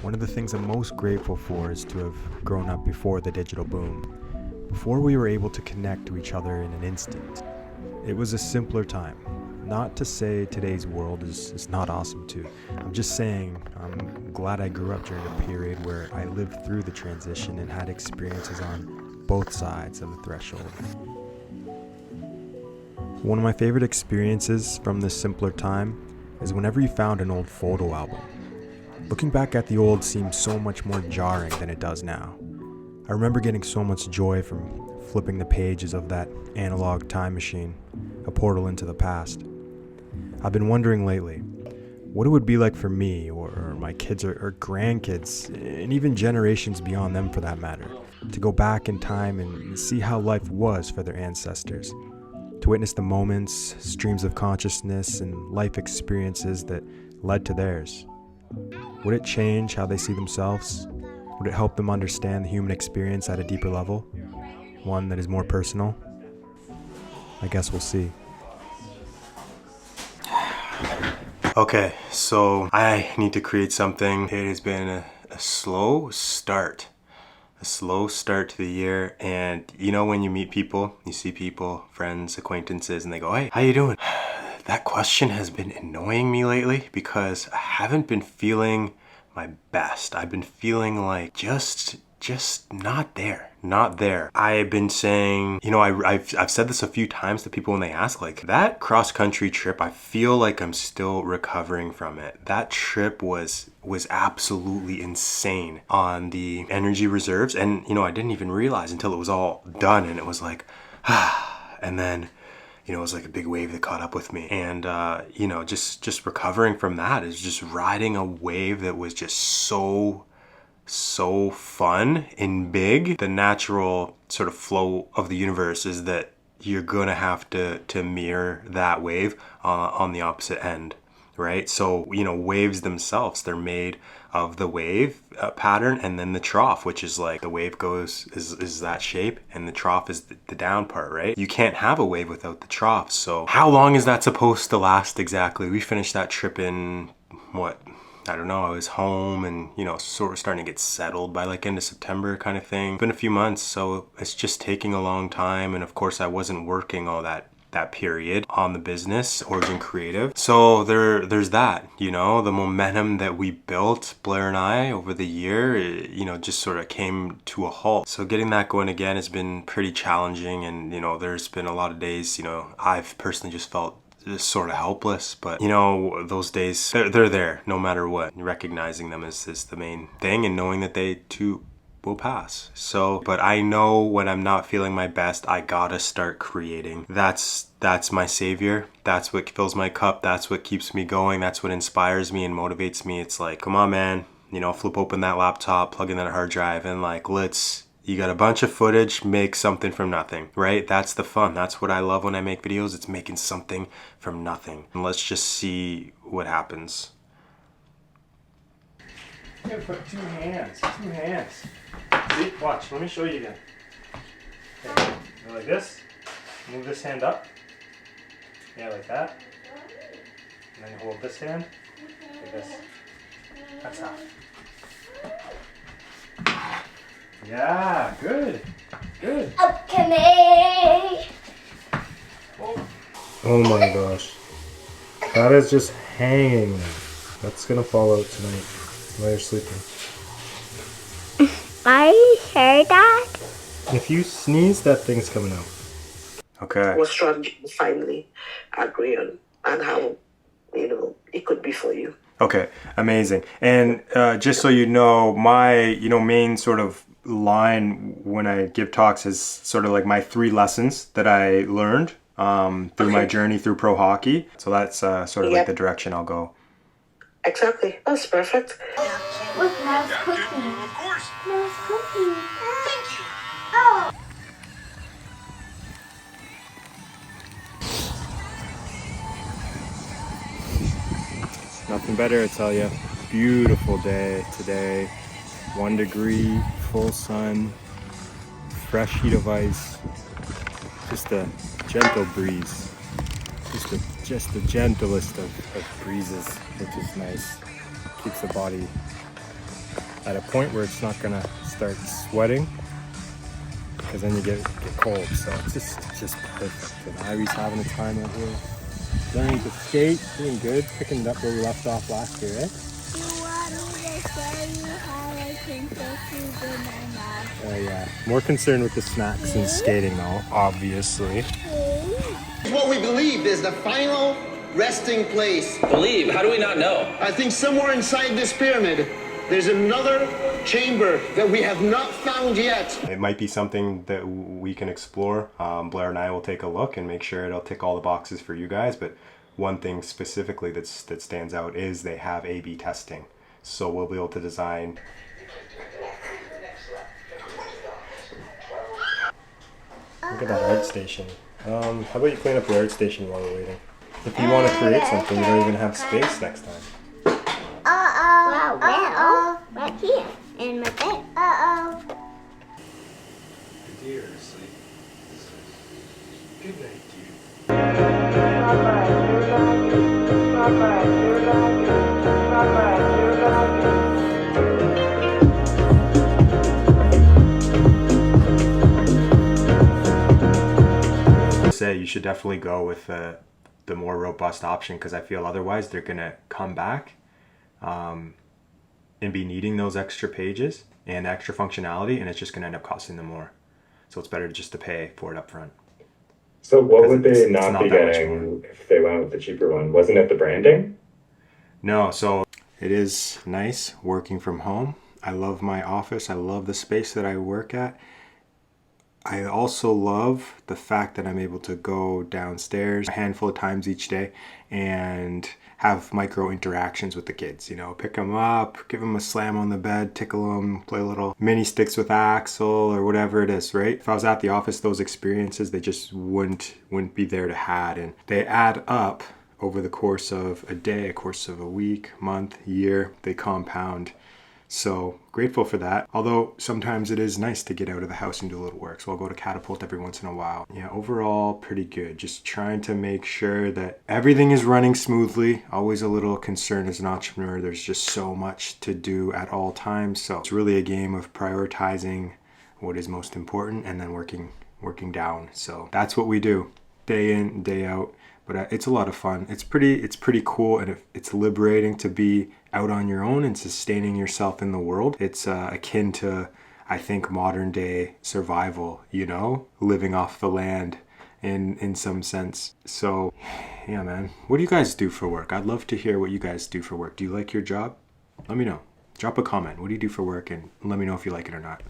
One of the things I'm most grateful for is to have grown up before the digital boom, before we were able to connect to each other in an instant. It was a simpler time. Not to say today's world is not awesome too. I'm just saying I'm glad I grew up during a period where I lived through the transition and had experiences on both sides of the threshold. One of my favorite experiences from this simpler time is whenever you found an old photo album. Looking back at the old seems so much more jarring than it does now. I remember getting so much joy from flipping the pages of that analog time machine, a portal into the past. I've been wondering lately, what it would be like for me or my kids or grandkids, and even generations beyond them for that matter, to go back in time and see how life was for their ancestors, to witness the moments, streams of consciousness, and life experiences that led to theirs. Would it change how they see themselves? Would it help them understand the human experience at a deeper level? One that is more personal? I guess we'll see. Okay, so I need to create something. It has been a slow start. A slow start to the year, and you know when you meet people, you see people, friends, acquaintances, and they go, "Hey, how you doing?" That question has been annoying me lately because I haven't been feeling my best. I've been feeling like just not there. I've been saying, I've said this a few times to people when they ask, like, that cross-country trip, I feel like I'm still recovering from it. That trip was absolutely insane on the energy reserves, and I didn't even realize until it was all done, and it was like, and then it was like a big wave that caught up with me. And, just recovering from that is just riding a wave that was just so fun and big. The natural sort of flow of the universe is that you're gonna have to mirror that wave on the opposite end, right? So, waves themselves, they're made of the wave pattern and then the trough, which is like the wave is that shape and the trough is the down part, right? You can't have a wave without the trough. So how long is that supposed to last exactly? We finished that trip in I don't know, I was home and, sort of starting to get settled by like end of September kind of thing. It's been a few months, so it's just taking a long time. And of course I wasn't working all that period on the business, Origin Creative. So there's that, the momentum that we built, Blair and I, over the year, just sort of came to a halt. So getting that going again has been pretty challenging. And, there's been a lot of days, I've personally just felt just sort of helpless, but those days they're there no matter what. Recognizing them is the main thing, and knowing that they too will pass. So, but I know when I'm not feeling my best, I gotta start creating. That's my savior. That's what fills my cup. That's what keeps me going. That's what inspires me and motivates me. It's like, come on, man, flip open that laptop, plug in that hard drive, and like, you got a bunch of footage, make something from nothing, right? That's the fun. That's what I love when I make videos. It's making something from nothing. And let's just see what happens. You gotta put two hands. See, watch, let me show you again. Okay. Go like this, move this hand up. Yeah, like that. And then hold this hand, like this. That's how. Yeah, good. Okay. Oh my gosh. That is just hanging there. That's gonna fall out tonight while you're sleeping. I heard that. If you sneeze, that thing's coming out. Okay. Was trying to finally agree on how, it could be for you. Okay, amazing. And just so you know, my main sort of line when I give talks is sort of like my 3 lessons that I learned through my journey through pro hockey. So that's sort of like the direction I'll go. Exactly. That's perfect. Look, now it's cooking. Of course. Now it's cooking. Thank you. Oh. Nothing better, I tell you. Beautiful day today. 1 degree, full sun, fresh sheet of ice. Just a gentle breeze. Just the gentlest of breezes, which is nice. Keeps the body at a point where it's not gonna start sweating, because then you get cold. So it's just perfect. And Ivy's having a time out here, learning to skate, doing good, picking it up where we left off last year, eh? You want me to show you how I can put food in my mouth? Oh yeah. More concerned with the snacks than skating though, obviously. What we believe is the final resting place. Believe? How do we not know? I think somewhere inside this pyramid, there's another chamber that we have not found yet. It might be something that we can explore. Blair and I will take a look and make sure it'll tick all the boxes for you guys. But one thing specifically that stands out is they have A/B testing. So we'll be able to design. Look at that art station. How about you clean up the art station while we're waiting? If you want to create something, you don't even have space next time. Uh-oh. Right here. In my bed. Uh-oh. Good night, dude. Say you should definitely go with the more robust option, because I feel otherwise they're gonna come back and be needing those extra pages and extra functionality, and it's just gonna end up costing them more. So it's better just to pay for it up front. So what would It's they not not be that much getting if they went with the cheaper one? Wasn't it the branding? No, so it is nice working from home. I love my office. I love the space that I work at. I also love the fact that I'm able to go downstairs a handful of times each day and have micro interactions with the kids. You know, pick them up, give them a slam on the bed, tickle them, play little mini sticks with Axel or whatever it is, right? If I was at the office, those experiences, they just wouldn't be there to had, and they add up over the course of a day, a course of a week, month, year. They compound. So grateful for that. Although sometimes it is nice to get out of the house and do a little work. So I'll go to Catapult every once in a while. Yeah, overall pretty good. Just trying to make sure that everything is running smoothly. Always a little concern as an entrepreneur. There's just so much to do at all times. So it's really a game of prioritizing what is most important and then working down. So that's what we do day in, day out. But it's a lot of fun. It's pretty cool, and it's liberating to be out on your own and sustaining yourself in the world. It's akin to, I think, modern day survival, you know, living off the land in some sense. So yeah, man, what do you guys do for work? I'd love to hear what you guys do for work. Do you like your job? Let me know. Drop a comment. What do you do for work? And let me know if you like it or not.